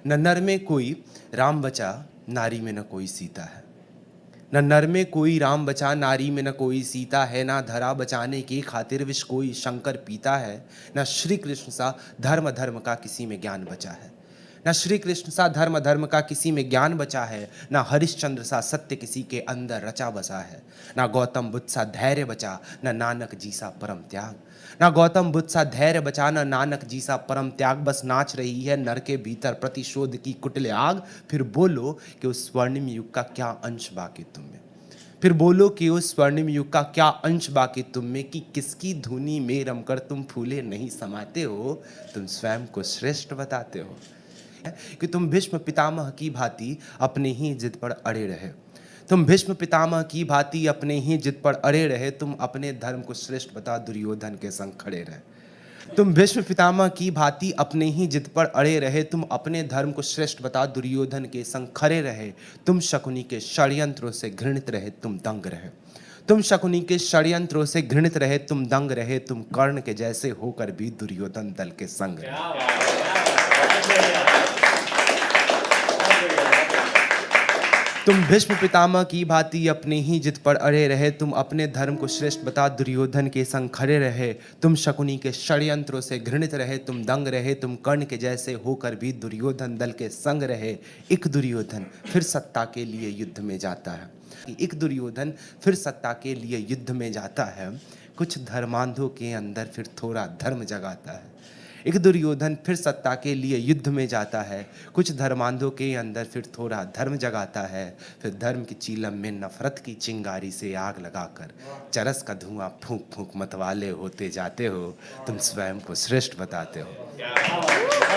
न नर में कोई राम बचा, नारी में न कोई सीता है। न नर में कोई राम बचा, नारी में न कोई सीता है। ना धरा बचाने की खातिर विष कोई शंकर पीता है। न श्री कृष्ण सा धर्म धर्म का किसी में ज्ञान बचा है। न श्री कृष्ण सा धर्म धर्म का किसी में ज्ञान बचा है। न हरिश्चंद्र सा सत्य किसी के अंदर रचा बसा है। न गौतम बुद्ध सा धैर्य बचा, न नानक जी सा परम त्याग। ना गौतम बुद्ध सा धैर्य बचा, न नानक जी सा परम त्याग। बस नाच रही है नर के भीतर प्रतिशोध की कुटिल आग। फिर बोलो कि उस स्वर्णिम युग का क्या अंश बाकी तुम में। फिर बोलो कि उस स्वर्णिम युग का क्या अंश बाकी तुम में, कि किसकी धुनी में रमकर तुम फूले नहीं समाते हो। तुम स्वयं को श्रेष्ठ बताते हो कि तुम भीष्म पितामह की भांति अपने ही जिद पर अड़े रहे। तुम भीष्म पितामह की भांति अपने ही जिद पर अड़े रहे। तुम अपने धर्म को श्रेष्ठ बता दुर्योधन के संग खड़े रहे। तुम भीष्म पितामह की भांति अपने ही जिद पर अड़े रहे। तुम अपने धर्म को श्रेष्ठ बता दुर्योधन के संग खड़े रहे। तुम शकुनी के षड्यंत्रों से घृणित रहे, तुम दंग रहे। तुम शकुनी के षड्यंत्रों से घृणित रहे, तुम दंग रहे। तुम कर्ण के जैसे होकर भी दुर्योधन दल के संग रहे। तुम भीष्म पितामह की भांति अपने ही जिद पर अड़े रहे। तुम अपने धर्म को श्रेष्ठ बता दुर्योधन के संग खड़े रहे। तुम शकुनी के षड्यंत्रों से घृणित रहे, तुम दंग रहे। तुम कर्ण के जैसे होकर भी दुर्योधन दल के संग रहे। एक दुर्योधन फिर सत्ता के लिए युद्ध में जाता है। एक दुर्योधन फिर सत्ता के लिए युद्ध में जाता है। कुछ धर्मांधों के अंदर फिर थोड़ा धर्म जगाता है। एक दुर्योधन फिर सत्ता के लिए युद्ध में जाता है। कुछ धर्मांधों के अंदर फिर थोड़ा धर्म जगाता है। फिर धर्म की चीलम में नफरत की चिंगारी से आग लगाकर चरस का धुआं फूंक फूंक मतवाले होते जाते हो। तुम स्वयं को श्रेष्ठ बताते हो।